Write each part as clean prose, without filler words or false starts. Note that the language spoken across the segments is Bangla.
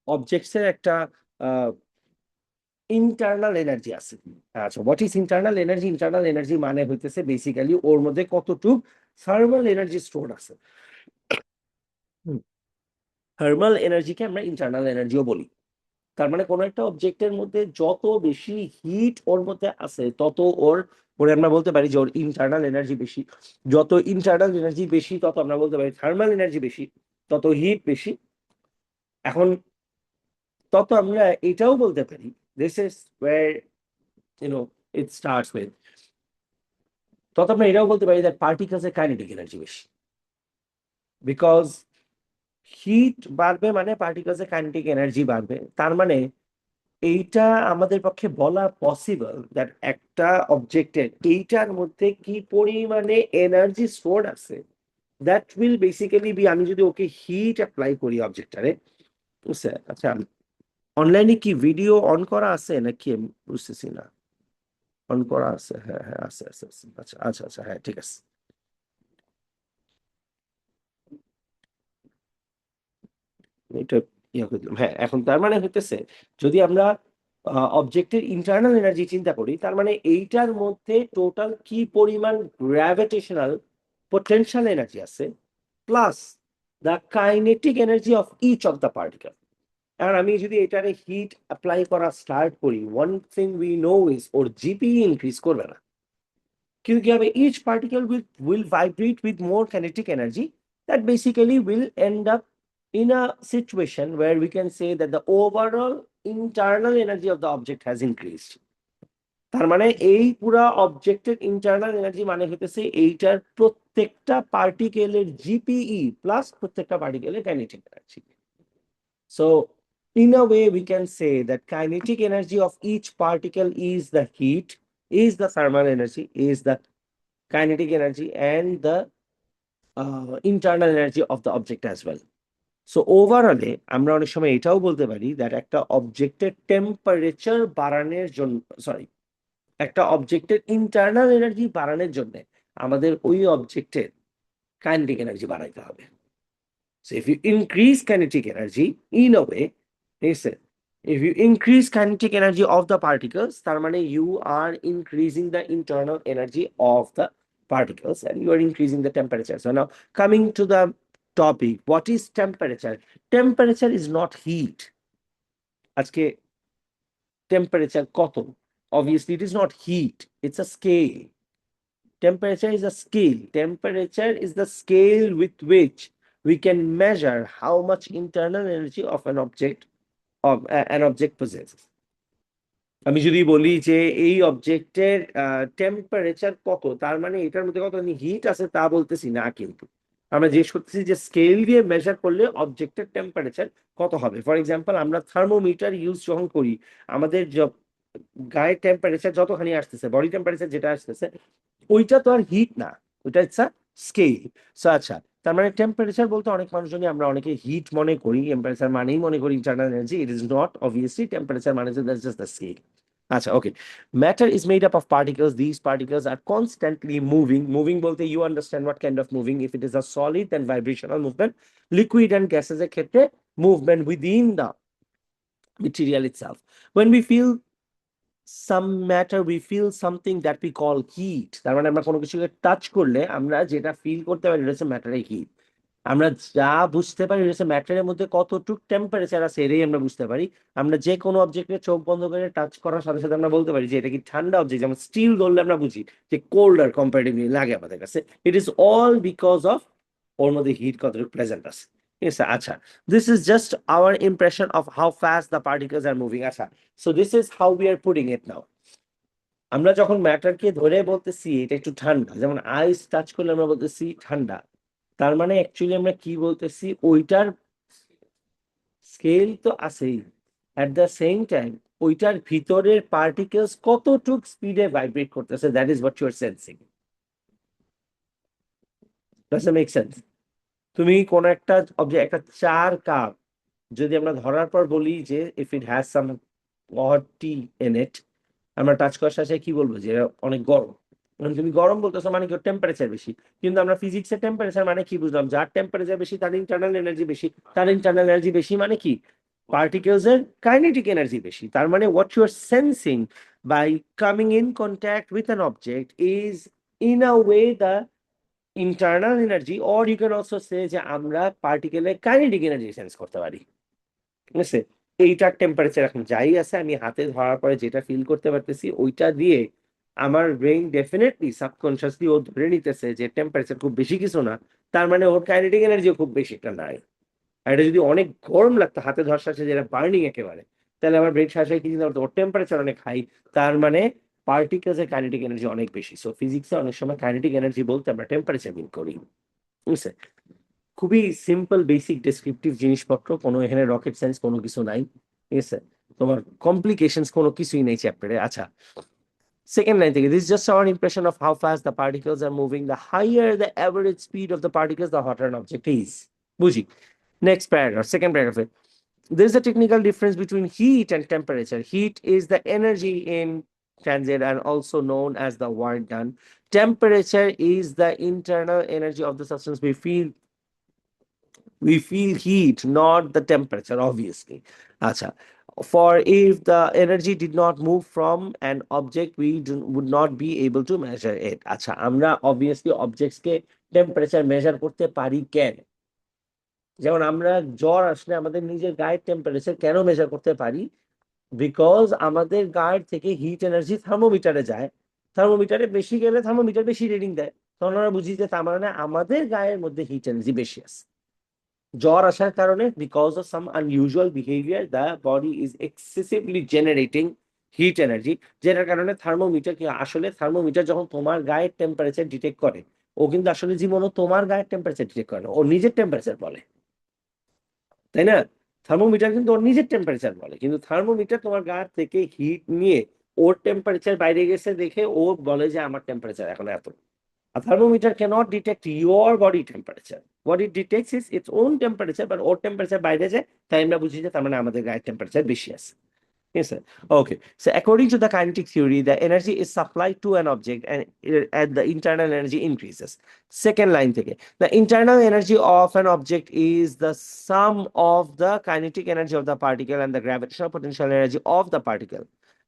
অবজেক্টস এর একটা ইন্টারনাল এনার্জি আছে। আচ্ছা, what is internal energy? Internal energy মানে হইতেছে বেসিক্যালি ওর মধ্যে কতটুক থার্মাল এনার্জি স্টোর আছে। থার্মাল এনার্জিকে আমরা ইন্টারনাল এনার্জিও বলি। তার মানে কোনো একটা অবজেক্টের মধ্যে যত বেশি হিট ওর মধ্যে আছে তত ওর পরে আমরা বলতে পারি যে ওর ইন্টারনাল এনার্জি বেশি। যত ইন্টারনাল এনার্জি বেশি তত আমরা বলতে পারি থার্মাল এনার্জি বেশি, তত হিট বেশি। এখন তত আমরা এটাও বলতে পারি, this is wire it starts with, তত আমরা এটাও বলতে পারি দ্যাট পার্টিকেলস এর কাইনেটিক এনার্জি বেশি। বিকজ হিট বাড়বে মানে পার্টিকেলস এর কাইনেটিক এনার্জি বাড়বে। তার মানে এইটা আমাদের পক্ষে বলা পসিবল দ্যাট একটা অবজেক্টের এইটার মধ্যে কি পরিমাণে এনার্জি স্টোর আছে, দ্যাট উইল বেসিক্যালি বি, আমি যদি ওকে হিট অ্যাপ্লাই করি অবজেক্টারে, বুঝছে? আচ্ছা, অনলাইনে কি ভিডিও অন করা আছে নাকি? আমি বুঝতেছি না। অন করা আছে, হ্যাঁ হ্যাঁ আছে আছে আছে। আচ্ছা আচ্ছা আচ্ছা, হ্যাঁ ঠিক আছে। এটা ইয়ে করে দিলাম। হ্যাঁ, এখন তার মানে হইতেছে যদি আমরা অবজেক্টের ইন্টারনাল এনার্জি চিন্তা করি, তার মানে এইটার মধ্যে টোটাল কি পরিমাণ গ্র্যাভিটেশনাল পোটেনশিয়াল এনার্জি আছে, plus the kinetic energy of each of the particle. আর আমি যদি এটারে হিট অ্যাপ্লাই করা স্টার্ট করি, one thing we know is ওর জিপি ইনক্রিজ করবে না। কিন্তু কি হবে, each particle will vibrate with more kinetic energy that basically will end up in a situation where we can say that the overall internal energy of the object has increased. তার মানে এই পুরা অবজেক্টের ইন্টারনাল এনার্জি মানে হইতেছে এইটার প্রত্যেকটা পার্টিকেলের জিপিই প্লাস প্রত্যেকটা পার্টিকেলের kinetic energy. So in a way we can say that kinetic energy of each particle is the heat, is the thermal energy, is the kinetic energy, and the internal energy of the object as well. So ওভারঅলে আমরা অনেক সময় এটাও বলতে পারি দ্যাট একটা অবজেক্টের টেম্পারেচার বাড়ানোর জন্য, সরি, একটা অবজেক্টের ইন্টারনাল এনার্জি বাড়ানোর জন্য আমাদের ওই অবজেক্টের কাইনেটিক এনার্জি বাড়াইতে হবে। So if you increase kinetic energy in a way, listen, if you increase kinetic energy of the particles, তার মানে you are increasing the internal energy of the particles and you are increasing the temperature. So now coming to the topic, what is temperature? Temperature is not heat. আজকে temperature কত? Obviously it is not heat, it's a scale. Temperature is a scale. Temperature is the scale with which we can measure how much internal energy of an object possesses. আমি যদি বলি যে এই অবজেক্টের টেম্পারেচার কত, তার মানে এটার মধ্যে কত হিট আছে তা বলতেছি না, কিন্তু আমরা জিজ্ঞেস করতেছি যে স্কেল দিয়ে মেজার করলে অবজেক্টের টেম্পারেচার কত হবে। ফর এক্সাম্পল, আমরা থার্মোমিটার ইউজ যখন করি, আমাদের গায়ের টেম্পারেচার যতখানি আসতেছে, বডি টেম্পারেচার যেটা আসতেছে, ওইটা তো আর হিট না, ওইটা ইটস আ স্কেল। সো আচ্ছা, তার মানে টেম্পারেচার বলতে অনেক মানুষজনই আমরা অনেকে হিট মনে করি, টেম্পারেচার মানেই মনে করি internal energy. It is not, obviously temperature মানে দ্যাটস জাস্ট দ্য স্কেল। আচ্ছা, okay. Matter is made up of particles, this particles are constantly moving. Moving বলতে you understand what kind of moving. If it is a solid then vibrational movement, liquid and gases এর ক্ষেত্রে movement within the material itself. When we feel some matter, we feel something that we call heat. তার মানে আমরা কোনো কিছুকে টাচ করলে আমরা যেটা ফিল করতে পারি এটা হচ্ছে ম্যাটারের হিট। আমরা যা বুঝতে পারি এটা হচ্ছে ম্যাটারের মধ্যে কতটুক টেম্পারেচার আছে, এটাই আমরা বুঝতে পারি। আমরা যে কোনো অবজেক্টকে চোখ বন্ধ করে টাচ করার সাথে সাথে আমরা বলতে পারি যে এটা কি ঠান্ডা অবজেক্ট। যেমন স্টিল ধরলে আমরা বুঝি যে কোল্ডার কম্পারেটিভলি লাগে আমাদের কাছে। It is all because of ওর মধ্যে হিট কতটুকু প্রেজেন্ট আছে। ঠিক আছে, আচ্ছা, this is just our impression of how fast the particles are moving. আচ্ছা, so this is how we are putting it now. আমরা যখন ম্যাটারকে ধরে বলতেছি এটা একটু ঠান্ডা, যেমন আইস টাচ করলে আমরা বলতেছি ঠান্ডা, তার মানে অ্যাকচুয়ালি আমরা কি বলতেছি, ওইটার স্কেল তো আছেই, অ্যাট দ্য সেম টাইম ওইটার ভিতরের পার্টিকেলস কতটুক স্পিডে ভাইব্রেট করতেছে, that is what you are sensing. Does it make sense? তুমি কোন একটা অবজেক্ট, একটা চার কাপ যদি আমরা ধরার পর বলি যে if it has some hot tea in it, আমরা টাচ করার সাথে কি বলবো যে এটা অনেক গরম। মানে তুমি গরম বলতেছো মানে কি টেম্পারেচার বেশি, কিন্তু আমরা ফিজিক্সের টেম্পারেচার মানে কি বুঝলাম, যার টেম্পারেচার বেশি তার ইন্টারনাল এনার্জি বেশি, তার ইন্টারনাল এনার্জি বেশি মানে কি particles এর kinetic energy বেশি। তার মানে what you are sensing by coming in contact with an object is in a way the internal energy, or you can also say যে আমরা পার্টিকেলের কাইনেটিক এনার্জি সেন্স করতে পারি। ঠিক আছে, এইটার টেম্পারেচার এখন যাই আছে, আমি হাতে ধরার পরে যেটা ফিল করতে পারতেছি ওইটা দিয়ে আমার ব্রেইন ডেফিনেটলি সাবকনসিয়াসলি ও ধরে নিতেছে যে টেম্পারেচার খুব বেশি কিছু না, তার মানে ওর কাইনেটিক এনার্জিও খুব বেশি একটা নাই। আর এটা যদি অনেক গরম লাগতো হাতে ধরার সাথে, যেটা বার্নিং একেবারে, তাহলে আমার ব্রেন সাথে কি চিন্তা করতো ওর টেম্পারেচার অনেক হাই, তার মানে পার্টিকেলস এর কাইনেটিক এনার্জি অনেক বেশি। সো ফিজিক্সে অনেক সময় কাইনেটিক এনার্জি বলতে আমরা টেম্পারেচার মিন করি। বুঝছে? খুবই সিম্পল বেসিক ডেসক্রিপটিভ জিনিসপত্র, কোনো এখানে রকেট সায়েন্স কোনো কিছু নাই। ঠিক আছে, তোমার কমপ্লিকেশনস কোনো কিছুই নেই চ্যাপ্টারে। আচ্ছা, সেকেন্ড লাইন থেকে, this is just our impression of how fast the particles are moving. The higher the average speed of the particles, the hotter an object is. বুঝি? Next paragraph, second paragraph. There is a technical difference between heat and temperature. Heat is the energy in transit and also known as the work done. Temperature is the internal energy of the substance. We feel heat, not the temperature, obviously. Acha. For if the energy did not move from an object, would not be able to measure it. Acha, আমরা obviously objects কে temperature measure করতে পারি কেন? যেমন আমরা জ্বর আসলে আমাদের নিজের গায়ের টেম্পারেচার কেন মেজার করতে পারি? বিকজ আমাদের গায়ের থেকে হিট এনার্জি থার্মোমিটারে যায়, থার্মোমিটারে বেশি গেলে থার্মোমিটার বেশি রিডিং দেয়, তখন আমরা বুঝি যে তার মানে আমাদের গায়ের মধ্যে হিট এনার্জি বেশি আছে। জ্বর আসার কারণে because of some unusual behaviour the body is excessively generating hit energy, যেটার কারণে থার্মোমিটার কি আসলে থার্মোমিটার যখন তোমার গায়ের টেম্পারেচার ডিটেক্ট করে, ও কিন্তু আসলে জীবনও তোমার গায়ের টেম্পারেচার ডিটেক্ট করে না, ও নিজের টেম্পারেচার বলে, তাই না? থার্মোমিটার কিন্তু ওর নিজের টেম্পারেচার বলে, কিন্তু থার্মোমিটার তোমার গা থেকে হিট নিয়ে ওর টেম্পারেচার বাইরে গেছে দেখে ও বলে যে আমার টেম্পারেচার এখন এত। A thermometer cannot detect your body temperature. What it detects is its own temperature, but or temperature বাইরে যায়, তাই আমরা বুঝি যে তার মানে আমাদের গায়ের টেম্পারেচার বেশি আছে। Yes, sir. Okay. So according to the kinetic theory, the energy is supplied to an object and the internal energy increases. Second line থেকে, the internal energy of an object is the sum of the kinetic energy of the particle and the gravitational potential energy of the particle.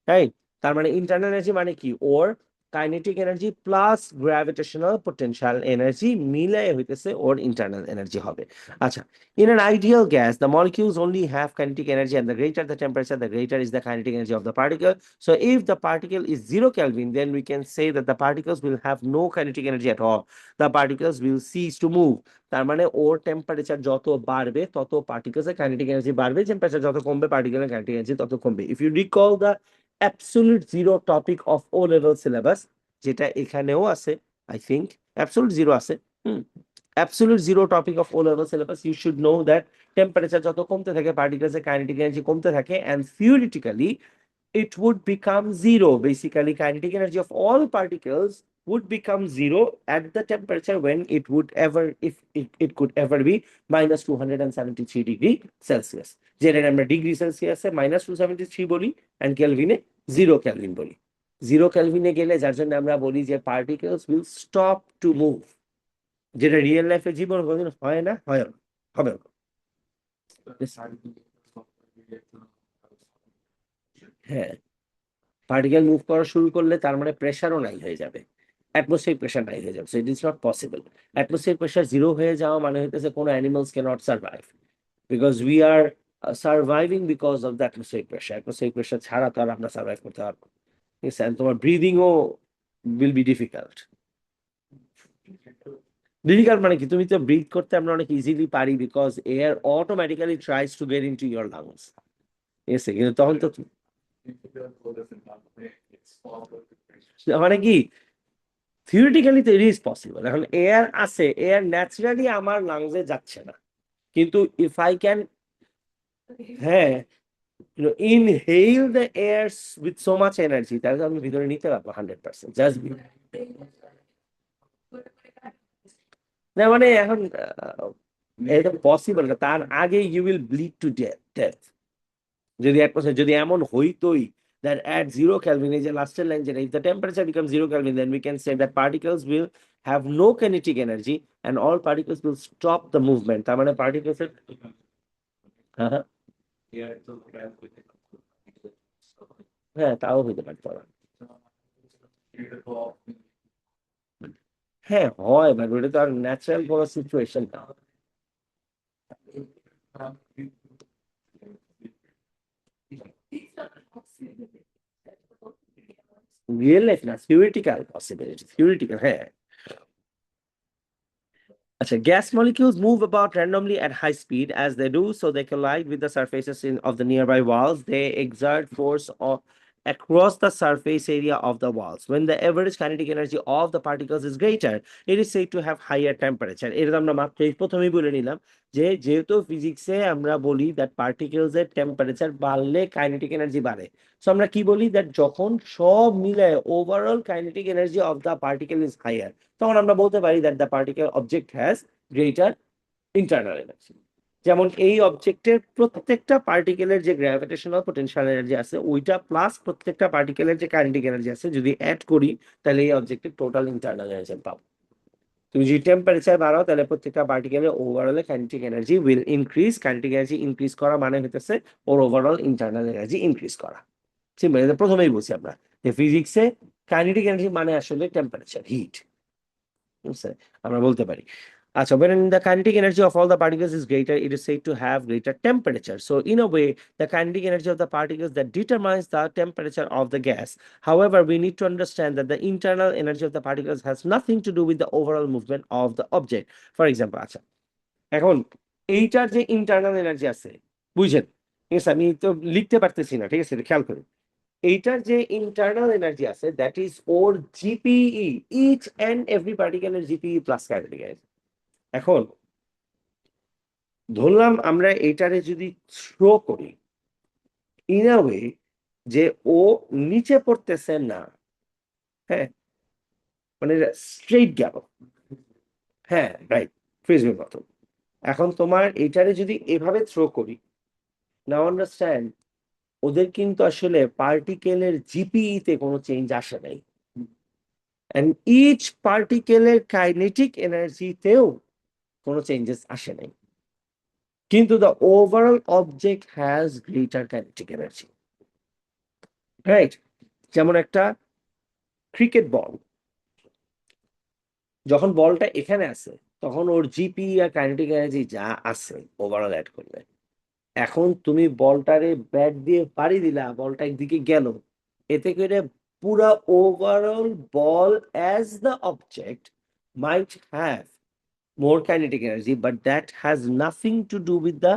Right? তার মানে internal energy মানে কি? Or kinetic energy plus gravitational potential energy মিলায়ে হইতেছে ওর internal energy হবে। আচ্ছা, in an ideal gas, the molecules only have kinetic energy, and the greater the temperature, the greater is the kinetic energy of the particle. So if the particle is 0 Kelvin, then we can say that the particles will have no kinetic energy at all. The particles will cease to move. তার মানে ওর টেম্পারেচার যত বাড়বে তত পার্টিকেলস এর কাইনেটিক এনার্জি বাড়বে, টেম্পারেচার যত কমবে পার্টিকেলের কাইনেটিক এনার্জি তত কমবে। If you recall the absolute zero topic of O level syllabus, যেটা এখানেও আছে, আই থিঙ্ক অ্যাবসলিউট জিরো আছে, absolute zero topic of O level syllabus, you should know that temperature যত কমতে থাকে particles এর kinetic energy কমতে থাকে, and theoretically it would become zero. Basically kinetic energy of all particles would become zero at the temperature when it would ever, if it could ever be minus 273 degree Celsius, যেটা আমরা ডিগ্রি সেলসিয়াসে minus 273 বলি and কেলভিনে 0 কেলভিন বলি। 0 কেলভিনে গেলে যার জন্য আমরা বলি যে particles will stop to move, যেটা রিয়েল লাইফে জীবন কোনোদিন হয় না, হয় না, হবে না। হ্যাঁ, পার্টিকেল মুভ করা শুরু করলে তার মানে প্রেশারও নাই হয়ে যাবে, অ্যাটমসফিয়ারিক প্রেশার নাই হয়ে যাবে। So it is not possible. Atmospheric pressure zero হয়ে যাওয়া মানে হইতেছে কোনো animals can not survive, because we are surviving because of the atmospheric pressure. Atmospheric pressure ছাড়া তো আর আমরা সার্ভাইভ করতে পারবো। ঠিক আছে, তোমার ব্রিদিংও উইল বি ডিফিকাল্ট। ডিফিকাল্ট মানে কি, তুমি তো ব্রিথ করতে আমরা অনেক ইজিলি পারি because air automatically tries to get into your lungs. ঠিক আছে, কিন্তু তখন তো মানে কি থিওরিটিক্যালি তো ইট ইজ পসিবল। এখন এয়ার আছে, এয়ার ন্যাচারালি আমার লাংসে যাচ্ছে না, কিন্তু ইফ আই ক্যান, হ্যাঁ, inhale the air with so much energy, তাহলে তো আমি ভিতরে নিতে পারবো 100%। জাস্ট না মানে এখন এটা পসিবল না, তার আগে you will bleed to death. যদি 1%, যদি এমন হইতোই that at 0 Kelvin, is the last line, if the temperature becomes 0 Kelvin, then we can say that particles will have no kinetic energy and all particles will stop the movement. তার মানে particles এর, হ্যাঁ, হ্যাঁ, তাও হইতে পারতো না। হ্যাঁ হয়, বাট ওটা তো আর ন্যাচারাল কোনো সিচুয়েশন না। রিয়েল লাইফ না, থিওরিটিক্যাল পসিবিলিটি, থিওরিটিক্যাল, হ্যাঁ। Achha, gas molecules move about randomly at high speed. As they do so, they collide with the surfaces of the nearby walls. They exert force across the surface area of the walls. When the average kinetic energy of the particles is greater, it is said to have higher temperature. এটা আমরা মাত্রই প্রথমেই বলে নিলাম যে যেহেতু ফিজিক্সে আমরা বলি দ্যাট পার্টিকেলস এর টেম্পারেচার বাড়লে কাইনেটিক এনার্জি বাড়ে। সো আমরা কি বলি দ্যাট যখন সব মিলে overall kinetic energy of the particle is higher, তখন আমরা বলতে পারি that the particle object has greater internal energy. যেমন এই অবজেক্টের প্রত্যেকটা পার্টিকেলের যে গ্র্যাভিটেশনাল পোটেনশিয়াল এনার্জি আছে ওইটা প্লাস প্রত্যেকটা পার্টিকেলের যে কাইনেটিক এনার্জি আছে যদি অ্যাড করি তাহলে এই অবজেক্টের টোটাল ইন্টারনাল এনার্জি পাবো। তুমি যদি টেম্পারেচার বাড়াও তাহলে প্রত্যেকটা পার্টিকেলের overall kinetic energy will increase. Kinetic energy increase করা মানে হইতেছে ওর ওভারঅল ইন্টারনাল এনার্জি ইনক্রিজ করা। সিম্পল, এটা প্রথমেই বলছি আমরা যে ফিজিক্সে কাইনেটিক এনার্জি মানে আসলে টেম্পারেচার, হিট। বুঝছে? আমরা বলতে পারি। আচ্ছা, when the kinetic energy of all the particles is greater, it is said to have greater temperature. So in a way, the kinetic energy of the particles that determines the temperature of the gas. However, we need to understand that the internal energy of the particles has nothing to do with the overall movement of the object. For example, আচ্ছা, এখন এইটার যে ইন্টারনাল এনার্জি আছে, বুঝছেন? ঠিক আছে, আমি তো লিখতে পারতেছি না, ঠিক আছে, এটা খেয়াল করুন। এইটার যে ইন্টারনাল এনার্জি আছে দ্যাট ইজ ওর জিপিই, ইচ এন্ড এভরি পার্টিকেলের জিপিই প্লাস কাইনেটিক এনার্জি। এখন ধরলাম আমরা এইটারে যদি থ্রো করি ইন আ ওয়ে যে ও নিচে পড়তেছে না, হ্যাঁ, মানে স্ট্রেইট গেল, হ্যাঁ রাইট, ফ্রিজবির মতো। এখন তোমার এইটারে যদি এভাবে থ্রো করি, নাও আন্ডারস্ট্যান্ড ওদের কিন্তু আসলে পার্টিকেলের জিপিই তে কোনো চেঞ্জ আসে নাই, এন্ড ইচ পার্টিকেলের কাইনেটিক এনার্জিতেও কোনো চেঞ্জেস আসে নাই, কিন্তু the overall object has greater kinetic energy, right? যেমন একটা ক্রিকেট বল, যখন বলটা এখানে আছে তখন ওর জিপি আর কাইনেটিক এনার্জি যা আছে ওভারঅল অ্যাড করবে। এখন তুমি বলটারে ব্যাট দিয়ে পাড়ি দিলা, বলটা একদিকে গেল, এতে করে পুরা overall ball as the object might have more kinetic energy, but that has nothing to do with the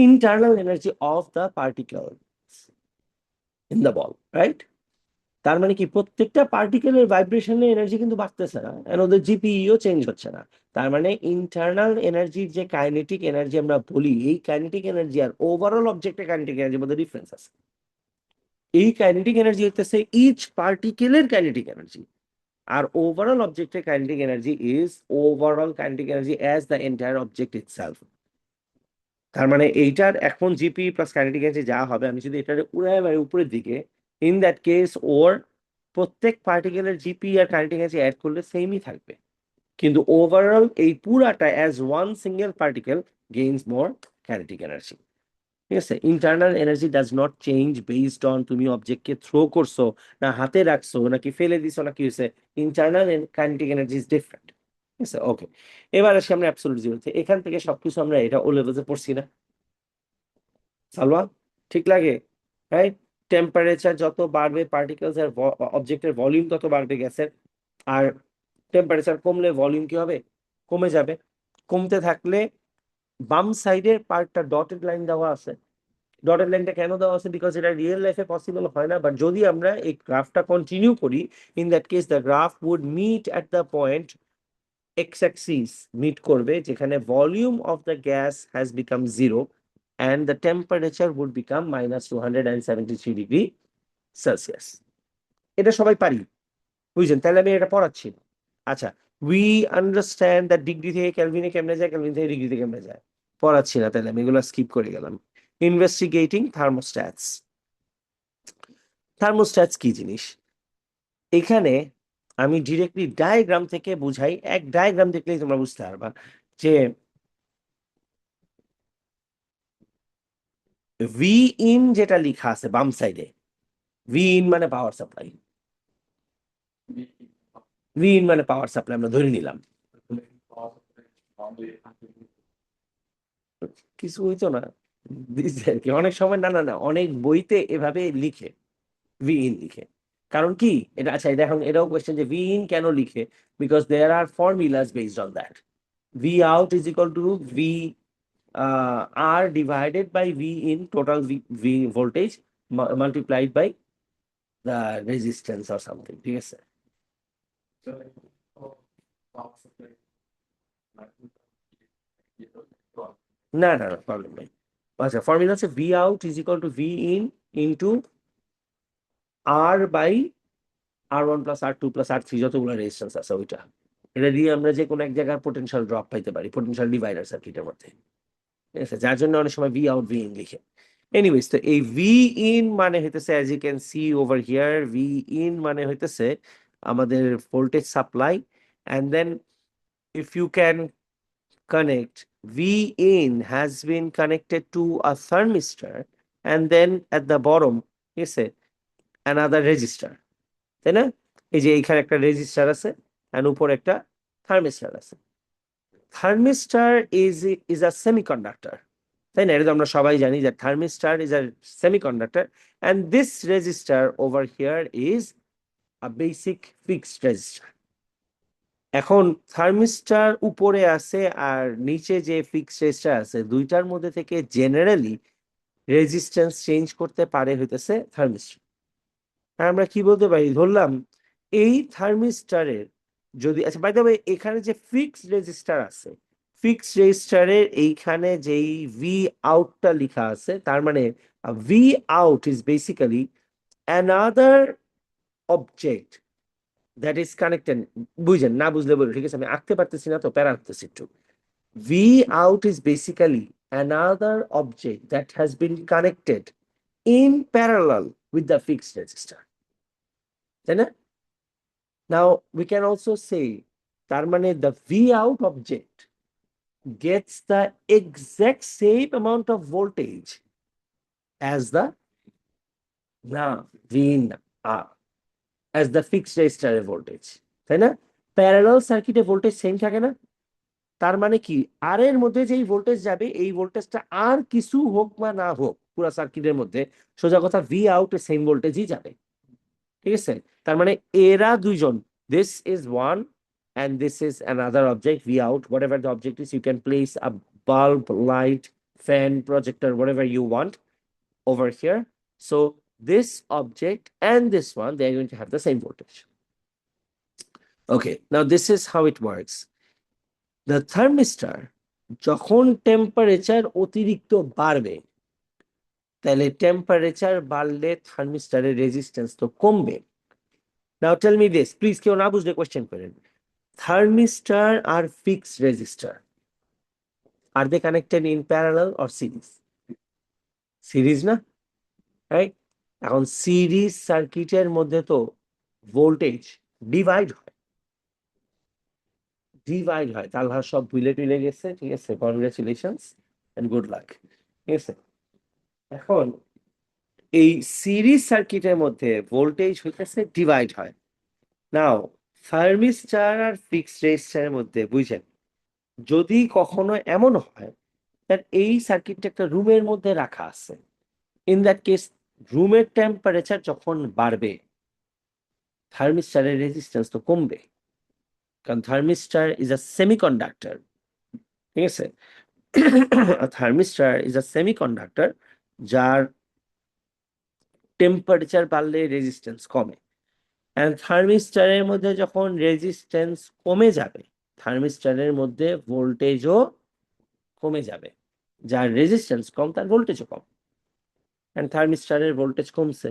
internal energy of the particles in the ball, right? তার মানে কি প্রত্যেকটা পার্টিকেলের ভাইব্রেশনের এনার্জি কিন্তু বাড়তেছে না, and ওদের জিপিইও চেঞ্জ হচ্ছে না। তার মানে ইন্টারনাল এনার্জির যে কাইনেটিক এনার্জি আমরা বলি, এই কাইনেটিক এনার্জি আর ওভারঅল অবজেক্টের কাইনেটিক এনার্জির মধ্যে ডিফারেন্স আছে। এই কাইনেটিক এনার্জি হচ্ছে ইচ পার্টিকেলের কাইনেটিক এনার্জি, আর ওভারঅল অবজেক্টের kinetic energy is overall kinetic energy as the entire object itself. তার মানে এইটার এখন জিপি প্লাস কাইনেটিক এনার্জি যা হবে, আমি যদি এটার উড়ায় মানে উপরের দিকে, ইন দ্যাট কেস ওর প্রত্যেক পার্টিকেলের জিপি আর কাইনেটিক এনার্জি অ্যাড করলে সেমই থাকবে, কিন্তু ওভারঅল এই পুরাটা as one single particle gains more kinetic energy. ঠিক আছে, internal energy does not change based on তুমি অবজেক্টকে থ্রো করছো না হাতে রাখছো নাকি ফেলে দিছো না কি হয়েছে। Internal kinetic energy is different. ঠিক আছে, ওকে। এবার আসি আমরা অ্যাবসলিউট জিরোতে। এখান থেকে সবকিছু আমরা এটা ও লেভেলে পড়ছি না সালমা? ঠিক লাগে, রাইট? টেম্পারেচার যত বাড়বে পার্টিকেলস এর অবজেক্টের ভলিউম তত বাড়বে গ্যাসের, আর টেম্পারেচার কমলে ভলিউম কি হবে? কমে যাবে। কমতে থাকলে বাম সাইডের পার্টটা ডটেড লাইন দেওয়া আছে। ডটেড লাইনটা কেন দেওয়া আছে? বিকজ এটা রিয়েল লাইফে পসিবল হয় না, বাট যদি আমরা এই গ্রাফটা কন্টিনিউ করি, in that case the graph would meet at the point X axis meet করবে যেখানে volume of the gas has become zero and the temperature would become minus 273 degree Celsius. এটা সবাই পারি, বুঝছেন? তাহলে আমি এটা পড়াচ্ছি না। আচ্ছা, উই আন্ডারস্ট্যান্ড দ্যাট ডিগ্রি থেকে ক্যালভিনে কেমনে যায়, ক্যালভিন থেকে ডিগ্রিতে কেমনে যায়, পড়াচ্ছি না, তাহলে আমি এগুলো স্কিপ করে গেলাম। ইনভেস্টিগেটিং থার্মোস্ট্যাটস। থার্মোস্ট্যাটস কি জিনিস? এখানে আমি ডিরেক্টলি ডায়াগ্রাম থেকে বুঝাই, এক ডায়াগ্রাম দেখলেই তোমরা বুঝতে পারবা যে ভি ইন যেটা লেখা আছে বাম সাইডে, ভি ইন মানে পাওয়ার সাপ্লাই, ভি ইন মানে পাওয়ার সাপ্লাই আমরা ধরে নিলাম। কিছু হইতো না, দিছে আর কি অনেক সময়, না না না, অনেক বইতে এভাবে লিখে, ভি ইন লিখে। কারণ কি এটা, আচ্ছা এটা এখন এটাও কোয়েশ্চেন যে ভি ইন কেন লিখে, because there are formulas based on that. V out is equal to V R divided by V in, total V voltage multiplied by the resistance or something, ঠিক আছে। না না না, প্রবলেম নেই। আচ্ছা, ফর্মুলা হচ্ছে V out is equal to V in into R by R one plus R two plus R three, যতগুলো রেজিস্ট্যান্স আছে ওইটা, এটা দিয়ে আমরা যে কোনো এক জায়গার পোটেনশিয়াল ড্রপ পাইতে পারি পোটেনশিয়াল ডিভাইডার সার্কিটের মধ্যে, ঠিক আছে, যার জন্য অনেক সময় ভি আউট ভি ইন লিখে। এনিওয়েজ, তো এই ভি ইন মানে হইতেছে, as you can see over here, V in মানে হইতেছে আমাদের voltage supply, and then if you can connect, V in has been connected to a thermistor, and then at the bottom is a another resistor, তাই না? এই যে এইখানে একটা রেজিস্টার আছে আর উপর একটা থার্মিস্টার আছে। থার্মিস্টার ইজ আ সেমিকন্ডাক্টর, তাই না? এটা তো আমরা সবাই জানি যে thermistor is a semiconductor, and this resistor over here is a basic fixed resistor. এখন থার্মিস্টার উপরে আছে আর নিচে যে ফিক্সড রেজিস্টার আছে, দুইটার মধ্যে থেকে জেনারেলি রেজিস্ট্যান্স চেঞ্জ করতে পারে হইতেছে থার্মিস্টার। আর আমরা কি বলতে পারি, ধরলাম এই থার্মিস্টারের যদি, আচ্ছা বাই দ্য ওয়ে, এখানে যে ফিক্সড রেজিস্টার আছে, ফিক্সড রেজিস্টারের এইখানে যেই ভি আউটটা লেখা আছে, তার মানে V out is basically another object that is connected. বুঝেন না, বুঝলে বলো, ঠিক আছে, আমি আঁকতে পারতেছি না তো প্যারা আঁকতেছি একটু। V out is basically another object that has been connected in parallel with the fixed register, তাই না? নাও উই ক্যান অলসো সে, তার মানে the V out object gets the exact same amount of voltage as the, না, V in as the fixed resistor voltage, তাই না? প্যারালাল সার্কিটে ভোল্টেজ সেম থাকে না? তার মানে কি, আর এর মধ্যে যেই ভোল্টেজ যাবে, এই ভোল্টেজটা আর কিছু হোক বা না হোক পুরো সার্কিটের মধ্যে, সোজা কথা ভি আউট সেম ভোল্টেজই যাবে, ঠিক আছে। তার মানে এরা দুইজন, this is one and this is another object, V out, whatever the object is, you can place a bulb, light, fan, projector, whatever you want over here. So this object and this one, they are going to have the same voltage. Okay, now this is how it works. The thermistor যখন টেম্পারেচার অতিরিক্ত বাড়বে, তাহলে টেম্পারেচার বাড়লে থার্মিস্টারের রেজিস্ট্যান্স তো কমবে। Now tell me this, please কেউ না বুঝলে কোয়েশ্চেন করেন। থার্মিস্টার আর fixed resistor, are they connected in parallel or series? Series না, রাইট? এখন সিরিজ সার্কিটের মধ্যে তো ভোল্টেজ ডিভাইড হয়, ডিভাইড হয়। তাহলে সব ভুলে টুলে গেছে, ঠিক আছে, কনগ্রাচুলেশনস এন্ড গুড লাক, ঠিক আছে। এখন এই সিরিজ সার্কিটের মধ্যে ভোল্টেজ হইতেছে ডিভাইড হয়। নাও থার্মিস্টার আর ফিক্সড রেজিস্টারের মধ্যে বুঝেন, যদি কখনো এমন হয় that এই সার্কিটটা একটা রুমের মধ্যে রাখা আছে, ইন দ্যাট কেস রুমের টেম্পারেচার যখন বাড়বে, থার্মিস্টারের রেজিস্ট্যান্স তো কমবে, কারণ থার্মিস্টার ইজ আ সেমিকন্ডাক্টর, ঠিক আছে। থার্মিস্টার ইজ আ সেমিকন্ডাক্টর, যার টেম্পারেচার বাড়লে রেজিস্ট্যান্স কমে, এন্ড থার্মিস্টারের মধ্যে যখন রেজিস্ট্যান্স কমে যাবে, থার্মিস্টারের মধ্যে ভোল্টেজও কমে যাবে। যার রেজিস্ট্যান্স কম তার ভোল্টেজও কম, এন্ড থার্মিস্টারের ভোল্টেজ কমছে।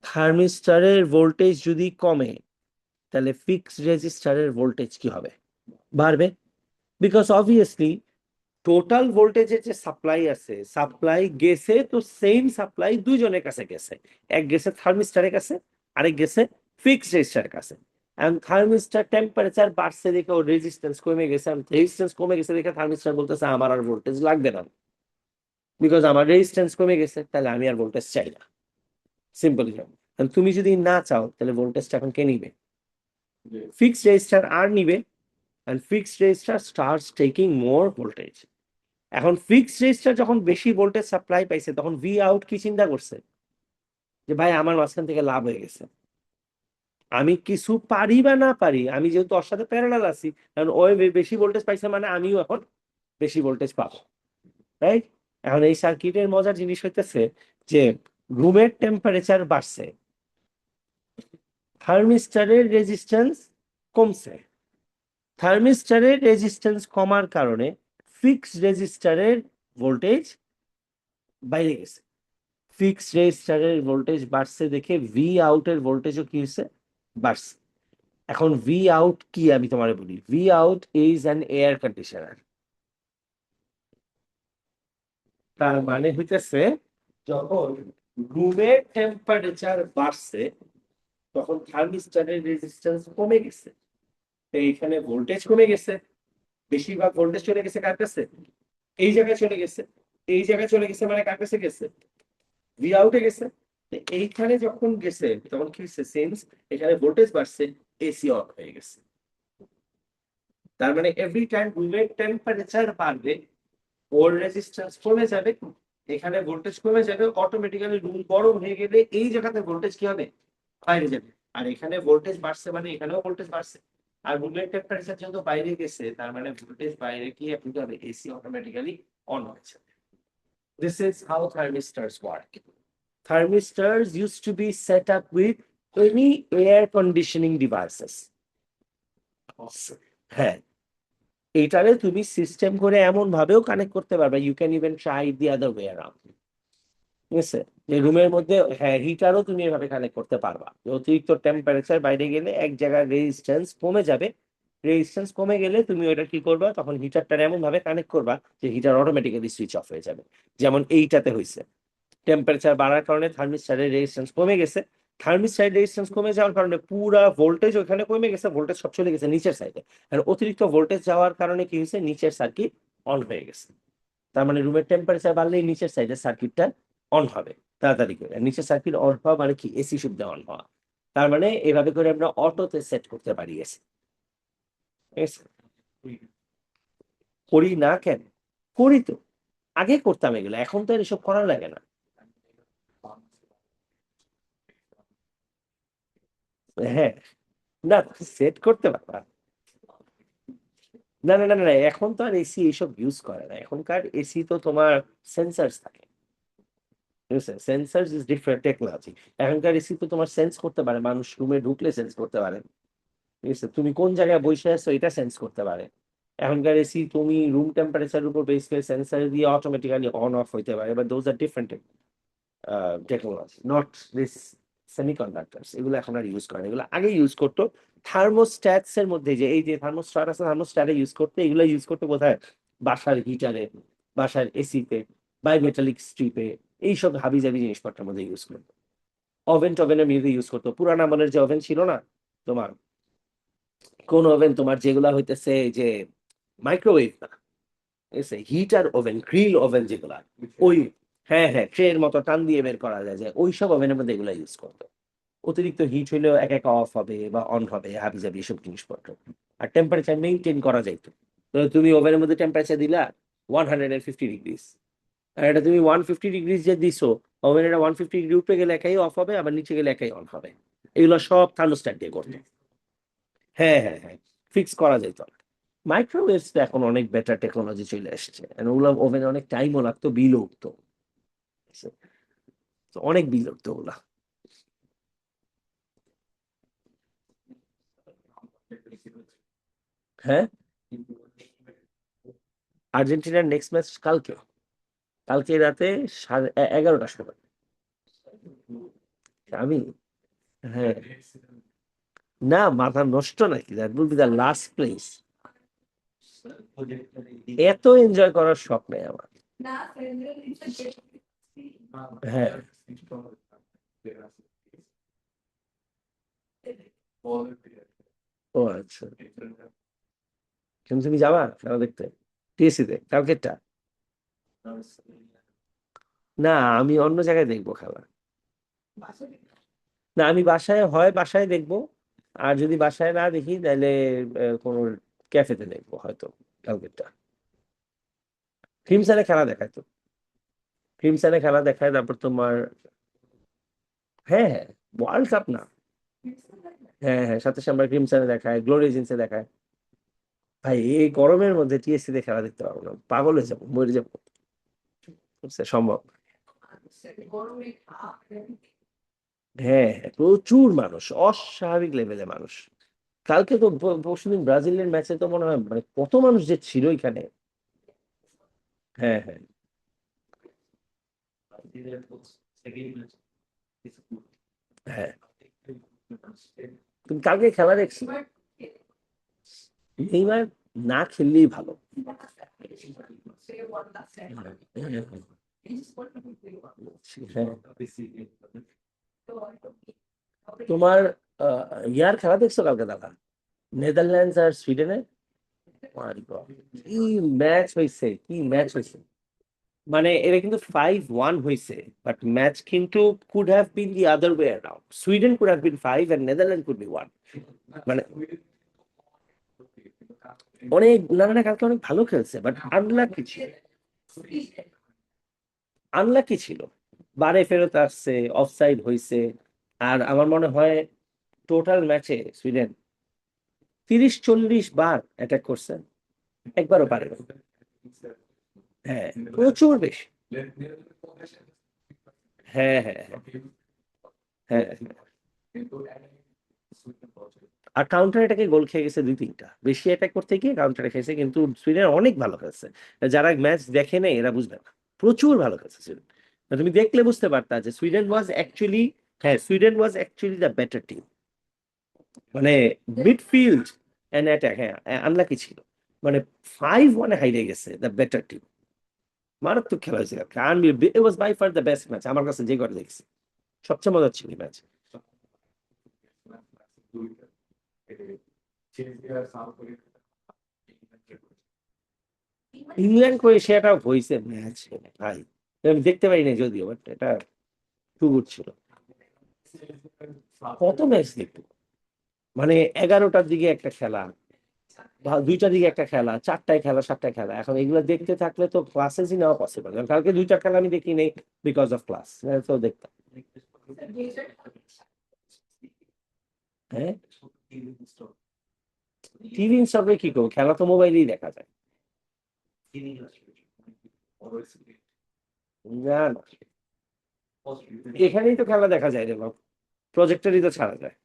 থার্মিস্টারের ভোল্টেজ যদি কমে, তাহলে ফিক্সড রেজিস্টারের ভোল্টেজ কি হবে? বাড়বে, বিকজ অবভিয়াসলি টোটাল ভোল্টেজের যে সাপ্লাই আছে, সাপ্লাই গেছে তো সেম সাপ্লাই দুইজনের কাছে গেছে, এক গেছে থার্মিস্টারের কাছে, আরেক গেছে ফিক্সড রেজিস্টারের কাছে। এন্ড থার্মিস্টার টেম্পারেচার বাড়ছে দেখে ওর রেজিস্ট্যান্স কমে গেছে, রেজিস্ট্যান্স কমে গেছে দেখে থার্মিস্টার বলতেছে আমার আর ভোল্টেজ লাগবে না, বিকজ আমার রেজিস্ট্যান্স কমে গেছে, তাহলে আমি আর ভোল্টেজ চাই না। সিম্পল। তুমি যদি না চাও তাহলে ভোল্টেজটা এখন কে নিবে? ফিক্সড রেজিস্টার আর নিবে, and fixed register starts taking more voltage. এখন ফিক্সড রেজিস্টার যখন বেশি ভোল্টেজ সাপ্লাই পাইছে, তখন ভি আউট কি চিন্তা করছে যে ভাই আমার মাঝখান থেকে লাভ হয়ে গেছে, আমি কিছু পারি বা না পারি, আমি যেহেতু ওর সাথে প্যারালাল আছি, কারণ ওই বেশি ভোল্টেজ পাইছে মানে আমিও এখন বেশি ভোল্টেজ পাবো, রাইট? এখন এই সার্কিটের মজার জিনিস হইতেছে যে রুমের টেম্পারেচার বাড়ছে, থার্মিস্টরের রেজিস্ট্যান্স কমছে। থার্মিস্টরের রেজিস্ট্যান্স কমার কারণে ফিক্সড রেজিস্টারের ভোল্টেজ বাইরে গেছে। ফিক্সড রেজিস্টারের ভোল্টেজ বাড়ছে দেখে ভি আউটের ভোল্টেজও কি হয়েছে? বাড়ছে। এখন ভি আউট কি আমি তোমারে বলি, V out is an air conditioner. তার মানে হইতেছে যখন রুমের টেম্পারেচার বাড়ছে তখন থার্মিস্টরের রেজিস্ট্যান্স কমে গেছে, তো এইখানে ভোল্টেজ কমে গেছে, বেশিরভাগ ভোল্টেজ চলে গেছে কার কাছে? এই জায়গায় চলে গেছে। এই জায়গায় চলে গেছে মানে কার কাছে গেছে? ভি আউটে গেছে। তো এইখানে যখন গেছে তখন কি হচ্ছে? সেন্স এখানে ভোল্টেজ বাড়ছে, এসি অন হয়ে গেছে। তার মানে এভরি টাইম রুমের টেম্পারেচার বাড়বে, ওর রেজিস্ট্যান্স কমে যাবে, এখানে ভোল্টেজ কমে যাবে, অটোমেটিক্যালি রুম গরম হয়ে গেলে এই জায়গাতে ভোল্টেজ কি হবে? বাইরে যাবে। আর এখানে ভোল্টেজ বাড়ছে মানে এখানেও ভোল্টেজ বাড়ছে। আর রুমের টেম্পারেচার যেহেতু বাইরে গেছে, তার মানে ভোল্টেজ বাইরে গিয়ে কি হবে? এসি অটোমেটিক্যালি অন হয়েছে। This is how thermistors work. Thermistors used to be set up with any air conditioning devices. হ্যাঁ, এটারে তুমি সিস্টেম করে এমন ভাবেও কানেক্ট করতে পারবে, you can even try the other way around. ঠিক আছে, যে রুমের মধ্যে হ্যাঁ হিটারও তুমি এভাবে কানেক্ট করতে পারবা, যে অতিরিক্ত টেম্পারেচার বাইরে গেলে এক জায়গায় রেজিস্ট্যান্স কমে যাবে, রেজিস্ট্যান্স কমে গেলে তুমি ওটা কি করবা, তখন হিটারটা এমন ভাবে কানেক্ট করবা যে হিটার অটোমেটিক্যালি সুইচ অফ হয়ে যাবে। যেমন এইটাতে হয়েছে, টেম্পারেচার বাড়ার কারণে থার্মিস্টরের রেজিস্ট্যান্স কমে গেছে, থার্মিস্টরের রেজিস্ট্যান্স কমে যাওয়ার কারণে পুরা ভোল্টেজ ওখানে কমে গেছে, ভোল্টেজ সব চলে গেছে নিচের সাইডে। আর অতিরিক্ত ভোল্টেজ যাওয়ার কারণে কি হয়েছে? নিচের সার্কিট অন হয়ে গেছে। তার মানে রুমের টেম্পারেচার বাড়লেই নিচের সাইডের সার্কিটটা অন হবে তাড়াতাড়ি করে। আর নিচের সার্কিট অন হওয়া মানে কি? এসি শুদ্ধ অন হওয়া। তার মানে এভাবে করে আমরা অটোতে সেট করতে পারি এসি। ঠিক আছে, করি না কেন? করি তো, আগে করতাম এগুলো, এখন তো আর এসব করা লাগে না। হ্যাঁ, না সেট করতে পারবা। না না না না না, এখন তো আর এসি এইসব ইউজ করে না, এখনকার এসি তো তোমার সেন্সার থাকে। ঠিক আছে, সেন্সার ইজ ডিফারেন্ট টেকনোলজি। এখনকার এসি তো তোমার সেন্স করতে পারে, মানুষ রুমে ঢুকলে সেন্স করতে পারে। ঠিক আছে, তুমি কোন জায়গায় বসে আছো এটা সেন্স করতে পারে। এখনকার এসি তুমি রুম টেম্পারেচার উপর বেস করে সেন্সার দিয়ে অটোমেটিক্যালি অন অফ হইতে পারে, but those are different technology, not this semiconductors. এগুলো এখন আর ইউজ করে না, এগুলো আগে ইউজ করতো থার্মোস্ট্যাটস এর মধ্যে, যে এই যে থার্মোস্ট্যাট আছে, থার্মোস্ট্যাটে ইউজ করতে, এগুলো ইউজ করতে কোথায়? বাসার হিটারে, বাসার এসিতে, বায়োমেটালিক স্ট্রিপে, এইসব হাবি জাবি জিনিসপত্রের মধ্যে ইউজ করতো। ওভেন টোভেনের মধ্যে ইউজ করতো, পুরান আমলের যে ওভেন ছিল না তোমার, কোন ওভেন তোমার যেগুলা হইতেছে যে মাইক্রোওয়েভ না, ঠিক আছে, হিটার ওভেন, গ্রিল ওভেন যেগুলা, ওই হ্যাঁ হ্যাঁ ট্রের মতো টান দিয়ে বের করা যায়, যে ওই সব ওভেনের মধ্যে এগুলা ইউজ করতো। অতিরিক্ত হিট হইলেও এক এক অফ হবে বা অন হবে, হাবি জাবি এসব জিনিসপত্র। আর টেম্পারেচার মেনটেন করা যাইতো। তো তুমি ওভেনের মধ্যে টেম্পারেচার দিলা 150 ডিগ্রিজ, আর এটা তুমি 150 ডিগ্রিজ যে দিছো, ওভেন এটা 150 ডিগ্রি উপরে গেলে একাই অফ হবে, আবার নিচে গেলে একাই অন হবে। এগুলো সব থার্মোস্ট্যাট দিয়ে করতো। হ্যাঁ হ্যাঁ হ্যাঁ, ফিক্স করা যেত। মাইক্রোওয়েভস তো এখন অনেক বেটার টেকনোলজি চলে আসছে, ওগুলো ওভেনে অনেক টাইমও লাগতো, বিলও উঠতো। তো অনেক বিল উঠতো ওগুলা। হ্যাঁ, আর্জেন্টিনার নেক্সট ম্যাচ কালকে, কালকে রাতে 11টার সময়। আমি, হ্যাঁ, না মাথা নষ্ট নাকি, that will be the last place. এত এনজয় করার শখ নেই আমার। হ্যাঁ, ও আচ্ছা, কিন্তু তুমি যাবা খেলা দেখতে? টিএসসি তে কালকেরটা? না, আমি অন্য জায়গায় দেখবো খেলা। না, আমি বাসায় হয় বাসায় দেখবো, আর যদি বাসায় না দেখি তাহলে কোনো ক্যাফেতে দেখবো হয়তো কালকেরটা। ক্রিমসনে খেলা দেখায় তো, ক্রিমসনে খেলা দেখায়, তারপর তোমার, হ্যাঁ হ্যাঁ, ওয়ার্ল্ড কাপ না, হ্যাঁ হ্যাঁ, সাথে সাথে আমরা ক্রিমসনে দেখায়, গ্লোরি এজেন্সি দেখায়। ভাই এই গরমের মধ্যে টিএসসি তে খেলা দেখতে পারবো না, পাগল হয়ে যাবো, মরে যাবো। বুঝছে, সম্ভব। হ্যাঁ হ্যাঁ, প্রচুর মানুষ, অস্বাভাবিক লেভেলে মানুষ। কালকে তো পরশুদিন ব্রাজিলের ম্যাচে তো মনে হয় মানে কত মানুষ যে ছিল এখানে। হ্যাঁ হ্যাঁ। হ্যাঁ, তুমি কালকে খেলা দেখছো? নেইমার না খেললেই ভালো। হ্যাঁ। তোমার ইয়ার খেলা দেখছো কালকে দাদা, নেদারল্যান্ডস আর সুইডেনের? My God, কি ম্যাচ হয়েছে, কি ম্যাচ হয়েছে! মানে এরা কিন্তু 5-1 হয়েছে, বাট ম্যাচ কিন্তু could have been the other way around, Sweden could have been 5 and Netherland could be 1। মানে অনেক, না না না, কালকে অনেক ভালো খেলছে, বাট আনলাকি ছিল, আনলাকি ছিল। বারে ফেরত আসছে, অফসাইড হয়েছে। আর আমার মনে হয় টোটাল ম্যাচে সুইডেন 30-40 বার অ্যাটাক করছে, একবারও পারে না। হ্যাঁ, প্রচুর বেশি। হ্যাঁ হ্যাঁ হ্যাঁ হ্যাঁ। আর কাউন্টার অ্যাটাকে গোল খেয়ে গেছে 2-3টা, বেশি অ্যাটাক করতে গিয়ে কাউন্টার খেয়েছে, কিন্তু সুইডেন অনেক ভালো খেলছে। যারা ম্যাচ দেখে নেই এরা বুঝবে না, প্রচুর ভালো খেলছে সুইডেন। তুমি দেখলে বুঝতে পারতা যে সুইডেন ওয়াজ অ্যাকচুয়ালি, হ্যাঁ Sweden was actually the better team. মানে মিডফিল্ড এন্ড অ্যাটাক, হ্যাঁ আনলাকি ছিল। মানে 5-1 হাইরে গেছে দ্য বেটার টিম। মারাত্মক খেলা হয়েছে, it was by far the best match আমার কাছে যে করে দেখছি, সবচেয়ে মজার ছিল ম্যাচ। ইংল্যান্ড ক্রোয়েশিয়াটা হয়েছে ম্যাচ ভাই, আমি দেখতে পারি না যদিও, বাট এটা খুব গুড ছিল। কত ম্যাচ দেখবো, মানে 11টার দিকে একটা খেলা, বা 2টার দিকে একটা খেলা, 4টায় খেলা, 7টায় খেলা, এখন এগুলো দেখতে থাকলে তো ক্লাসেসই নেওয়া পসিবল। কালকে 2টা খেলা আমি দেখি নেই বিকজ অফ ক্লাস, তো দেখতাম। হ্যাঁ, টিভি ইনস্টলে কি করবো, খেলা তো মোবাইলেই দেখা যায়। না না, এখানেই তো খেলা দেখা যায় রে বাবা, প্রজেক্টরই তো ছাড়া যায়।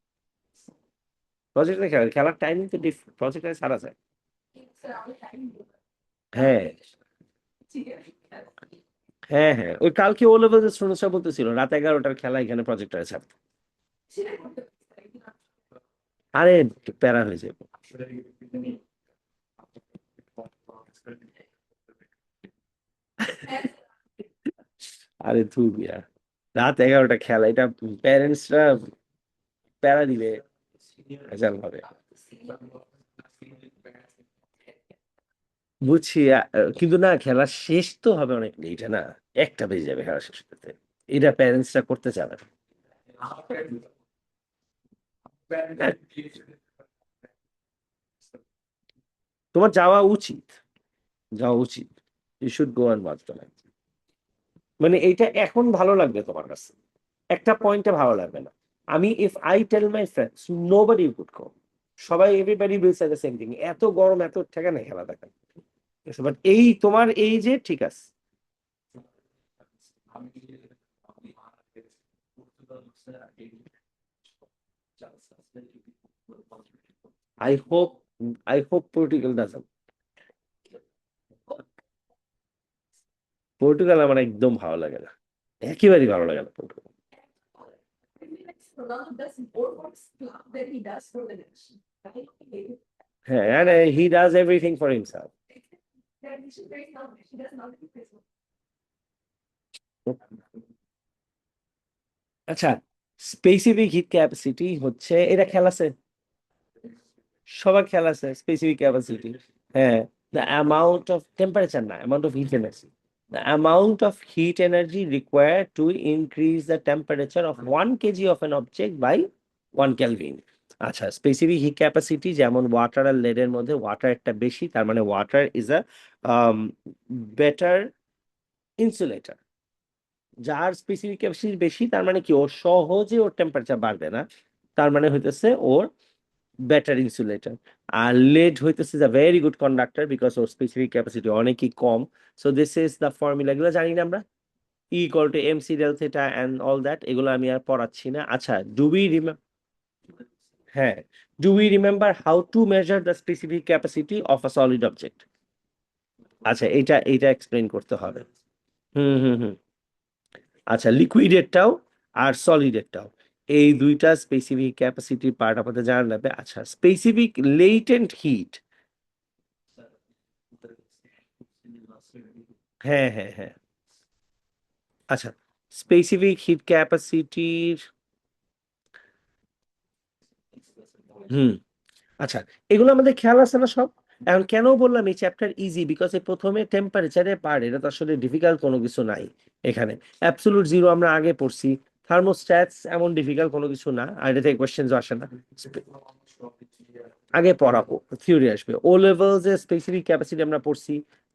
প্রজেক্টরে খেলা, খেলার টাইমিং তো প্রজেক্টরে ছাড়া যায়। হ্যাঁ হ্যাঁ হ্যাঁ, ওই কালকে ও লেভেল স্টুডেন্টসরা বলতেছিল রাত 11টার খেলা এখানে প্রজেক্টরে ছাড়তো। আরে প্যারা হয়ে যাবে। আরে ধুর মিয়া, রাত 11টা খেলা, এটা প্যারেন্টসরা প্যারা দিবে ভেজাল ভাবে। বুঝছি, কিন্তু না, খেলা শেষ তো হবে অনেক লেট না, 1টা বেজে যাবে খেলা শেষ করতে, এটা প্যারেন্টসরা করতে চাবে না। হ্যাঁ, তোমার যাওয়া উচিত, যাওয়া উচিত, you should go and watch the match. মানে এইটা এখন ভালো লাগবে তোমার কাছে, একটা পয়েন্টে ভালো লাগবে না। আমি if I tell my friends, nobody could go, সবাই everybody will say the same thing, এত গরম এত ঠেকা নেই খেলা দেখা। বাট এই তোমার এই যে ঠিক আছে। I hope, I hope Portugal doesn't. Portugal আমার একদম ভালো লাগে না, একেবারেই ভালো লাগে না পর্তুগাল। হ্যাঁ, and he does everything for himself. আচ্ছা, স্পেসিফিক হিট ক্যাপাসিটি হচ্ছে এটা খেলাছে, সবার খেলাছে স্পেসিফিক ক্যাপাসিটি। হ্যাঁ, দ্য অ্যামাউন্ট অফ টেম্পারেচার না, amount of heat energy. The amount of heat energy required to increase the temperature of 1 kg of an object by 1 Kelvin. আচ্ছা, স্পেসিফিক হিট ক্যাপাসিটি যেমন ওয়াটার আর লেডের মধ্যে ওয়াটার একটা বেশি, তার মানে water is a better insulator. যার স্পেসিফিক ক্যাপাসিটি বেশি তার মানে কি ওর সহজে ওর টেম্পারেচার বাড়বে না, তার মানে হইতেছে ওর বেটার ইনসুলেটর। আর লেড হইতেছে the very good conductor because ওর স্পেসিফিক ক্যাপাসিটি অনেকই কম। So this is the formula, এগুলো জানি না আমরা, E equal to M C del theta and all that, এগুলো আমি আর পড়াচ্ছি না। আচ্ছা, ডু উই হ্যাঁ, do we remember how to measure the specific capacity of a solid object? আচ্ছা, এইটা এক্সপ্লেন করতে হবে। হুম হুম হুম। আচ্ছা, লিকুইডেরটাও আর সলিডেরটাও, এই দুইটা স্পেসিফিক ক্যাপাসিটি পার্ট আমাদের জানা লাগবে। আচ্ছা, স্পেসিফিক লেটেন্ট হিট, হ্যাঁ হ্যাঁ হ্যাঁ। আচ্ছা, স্পেসিফিক হিট ক্যাপাসিটির, হুম, আচ্ছা, এগুলো আমাদের খেয়াল আছে না সব? এখন কেন বললাম এই চ্যাপ্টার ইজি, বিকজ প্রথমে টেম্পারেচারে পার্ট, এটা তো আসলে ডিফিকাল্ট কোনো কিছু নাই এখানে। অ্যাবসলুট জিরো আমরা আগে পড়ছি, থার্মোস্ট্যাটস এমন ডিফিকাল্ট কোনো কিছু না, আর এটা থেকে কোয়েশ্চেন আসে না। আগে পড়াবো, থিওরি আসবে। ও লেভেলস এর স্পেসিফিক ক্যাপাসিটি আমরা পড়ছি,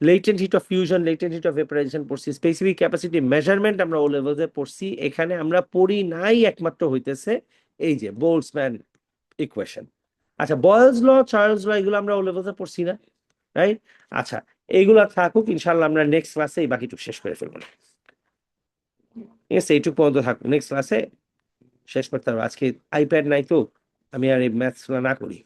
latent heat of fusion, latent heat of vaporisation পড়ছি, স্পেসিফিক ক্যাপাসিটি মেজারমেন্ট আমরা ও লেভেলস এ পড়ছি। এখানে আমরা পড়ি নাই একমাত্র হইতেছে এই যে বোল্টজম্যান ইকুয়েশন। আচ্ছা, বয়েলস ল, চার্লস ল, এগুলো আমরা ও লেভেলসে পড়ছি না, রাইট? আচ্ছা, এইগুলা থাকুক, ইনশাল্লাহ আমরা নেক্সট ক্লাসে এই বাকিটুকু শেষ করে ফেলবো। ঠিক আছে, এইটুকু পর্যন্ত থাকুক, নেক্সট ক্লাসে শেষ করতে হবে। আজকে আইপ্যাড নাই তো, আমি আর এই ম্যাথস না করি।